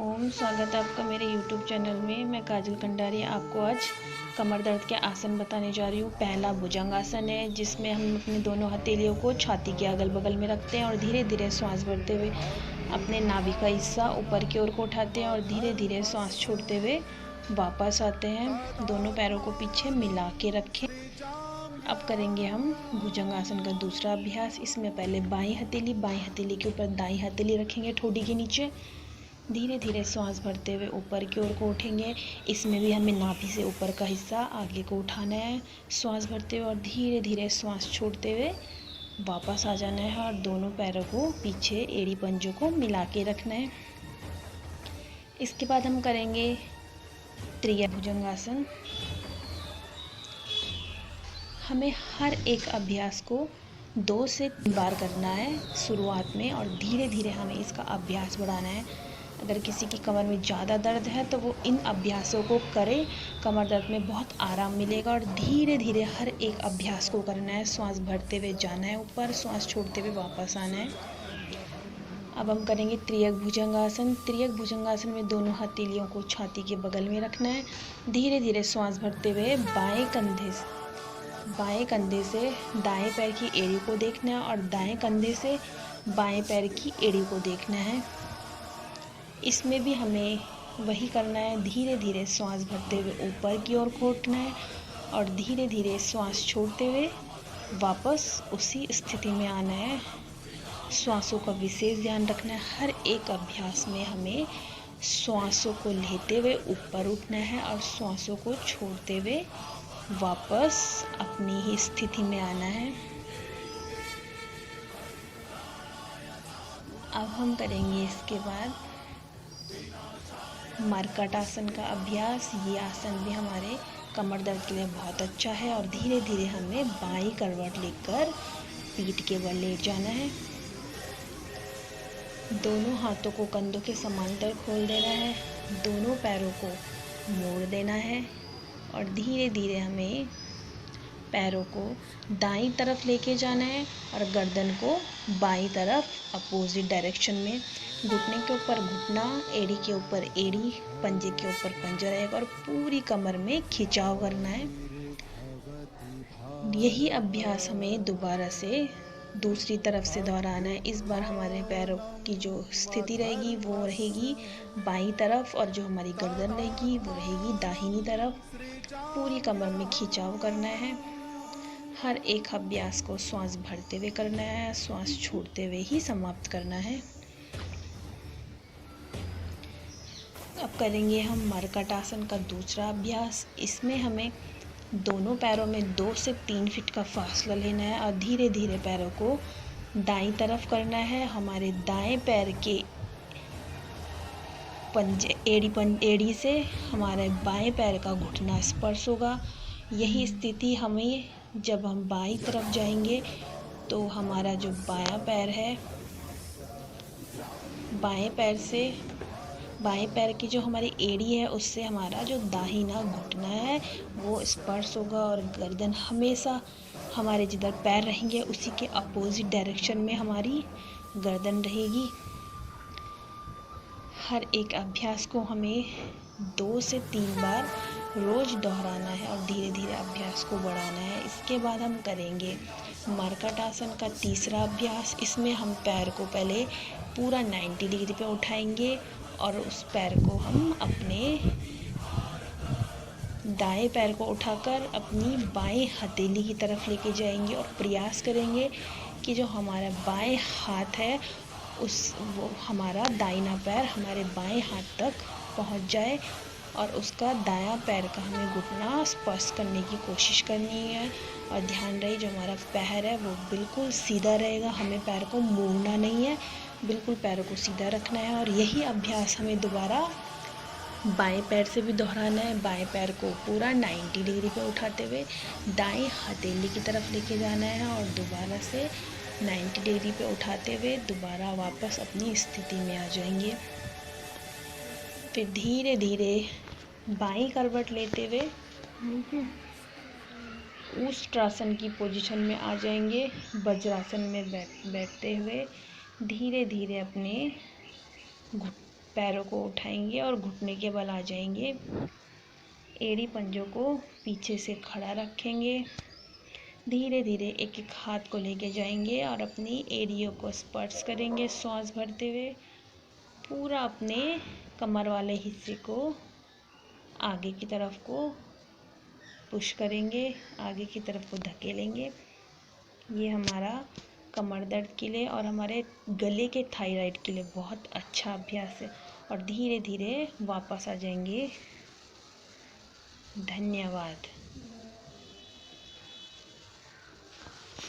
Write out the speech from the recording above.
ओम, स्वागत है आपका मेरे यूट्यूब चैनल में। मैं काजल कंडारी आपको आज कमर दर्द के आसन बताने जा रही हूँ। पहला भुजंग आसन है, जिसमें हम अपने दोनों हथेलियों को छाती के अगल बगल में रखते हैं और धीरे धीरे श्वास भरते हुए अपने नाभि का हिस्सा ऊपर की ओर को उठाते हैं और धीरे धीरे श्वास छोड़ते हुए वापस आते हैं। दोनों पैरों को पीछे मिला के रखें। अब करेंगे हम भुजंग आसन का दूसरा अभ्यास। इसमें पहले बाई हथेली के ऊपर दाई हथेली रखेंगे ठोडी के नीचे। धीरे धीरे श्वास भरते हुए ऊपर की ओर को उठेंगे। इसमें भी हमें नाभि से ऊपर का हिस्सा आगे को उठाना है श्वास भरते हुए और धीरे धीरे श्वास छोड़ते हुए वापस आ जाना है और दोनों पैरों को पीछे एड़ी पंजों को मिला के रखना है। इसके बाद हम करेंगे त्रिया भुजंगासन। हमें हर एक अभ्यास को 2 से 3 बार करना है शुरुआत में और धीरे धीरे हमें इसका अभ्यास बढ़ाना है। अगर किसी की कमर में ज़्यादा दर्द है तो वो इन अभ्यासों को करे। कमर दर्द में बहुत आराम मिलेगा और धीरे धीरे हर एक अभ्यास को करना है। श्वास भरते हुए जाना है ऊपर, श्वास छोड़ते हुए वापस आना है। अब हम करेंगे त्रियक भुजंगासन। त्रियक भुजंगासन में दोनों हथेलियों को छाती के बगल में रखना है। धीरे धीरे श्वास भरते हुए बाएं कंधे से दाएं पैर की एड़ी को देखना है और दाएं कंधे से बाएं पैर की एड़ी को देखना है। इसमें भी हमें वही करना है। धीरे धीरे श्वास भरते हुए ऊपर की ओर को उठना है और धीरे धीरे श्वास छोड़ते हुए वापस उसी स्थिति में आना है। श्वासों का विशेष ध्यान रखना है। हर एक अभ्यास में हमें श्वासों को लेते हुए ऊपर उठना है और श्वासों को छोड़ते हुए वापस अपनी ही स्थिति में आना है। अब हम करेंगे इसके बाद मरकट आसन का अभ्यास। ये आसन भी हमारे कमर दर्द के लिए बहुत अच्छा है और धीरे धीरे हमें बाईं करवट लेकर पीठ के बल लेट जाना है। दोनों हाथों को कंधों के समांतर खोल देना है। दोनों पैरों को मोड़ देना है और धीरे धीरे हमें पैरों को दाईं तरफ लेके जाना है और गर्दन को बाईं तरफ अपोजिट डायरेक्शन में। घुटने के ऊपर घुटना, एड़ी के ऊपर एड़ी, पंजे के ऊपर पंजा रहेगा और पूरी कमर में खिंचाव करना है। यही अभ्यास हमें दोबारा से दूसरी तरफ से दोहराना है। इस बार हमारे पैरों की जो स्थिति रहेगी वो रहेगी बाईं तरफ और जो हमारी गर्दन रहेगी वो रहेगी दाहिनी तरफ। पूरी कमर में खिंचाव करना है। हर एक अभ्यास को श्वास भरते हुए करना है, श्वास छोड़ते हुए ही समाप्त करना है। अब करेंगे हम मरकट आसन का दूसरा अभ्यास। इसमें हमें दोनों पैरों में 2 से 3 फीट का फासला लेना है और धीरे धीरे पैरों को दाईं तरफ करना है। हमारे दाएं पैर के पंजे एड़ी से हमारे बाएं पैर का घुटना स्पर्श होगा। यही स्थिति हमें जब हम बाईं तरफ जाएंगे तो हमारा जो बायां पैर है, बाएं पैर की जो हमारी एड़ी है उससे हमारा जो दाहिना घुटना है वो स्पर्श होगा और गर्दन हमेशा हमारे जिधर पैर रहेंगे उसी के अपोजिट डायरेक्शन में हमारी गर्दन रहेगी। हर एक अभ्यास को हमें 2 से 3 बार रोज दोहराना है और धीरे धीरे अभ्यास को बढ़ाना है। इसके बाद हम करेंगे मरकट आसन का तीसरा अभ्यास। इसमें हम पैर को पहले पूरा 90 डिग्री पे उठाएंगे और उस पैर को हम अपने दाएं पैर को उठाकर अपनी बाएं हथेली की तरफ लेके जाएंगे और प्रयास करेंगे कि जो हमारा बाएं हाथ है वो हमारा दाहिना पैर हमारे बाएं हाथ तक पहुंच जाए और उसका दायां पैर का हमें घुटना स्पर्श करने की कोशिश करनी है। और ध्यान रहे जो हमारा पैर है वो बिल्कुल सीधा रहेगा। हमें पैर को मोड़ना नहीं है, बिल्कुल पैरों को सीधा रखना है। और यही अभ्यास हमें दोबारा बाएं पैर से भी दोहराना है। बाएं पैर को पूरा 90 डिग्री पे उठाते हुए दाएं हथेली की तरफ लेके जाना है और दोबारा से 90 डिग्री पे उठाते हुए दोबारा वापस अपनी स्थिति में आ जाएंगे। फिर धीरे धीरे बाईं करवट लेते हुए ऊष्ट्रासन की पोजीशन में आ जाएंगे। वज्रासन में बैठते हुए धीरे धीरे अपने पैरों को उठाएंगे और घुटने के बल आ जाएंगे। एड़ी पंजों को पीछे से खड़ा रखेंगे। धीरे धीरे एक एक हाथ को लेके जाएंगे और अपनी एड़ियों को स्पर्श करेंगे श्वास भरते हुए। पूरा अपने कमर वाले हिस्से को आगे की तरफ को पुश करेंगे, आगे की तरफ को धकेलेंगे। ये हमारा कमर दर्द के लिए और हमारे गले के थायराइड के लिए बहुत अच्छा अभ्यास है। और धीरे धीरे वापस आ जाएंगे। धन्यवाद।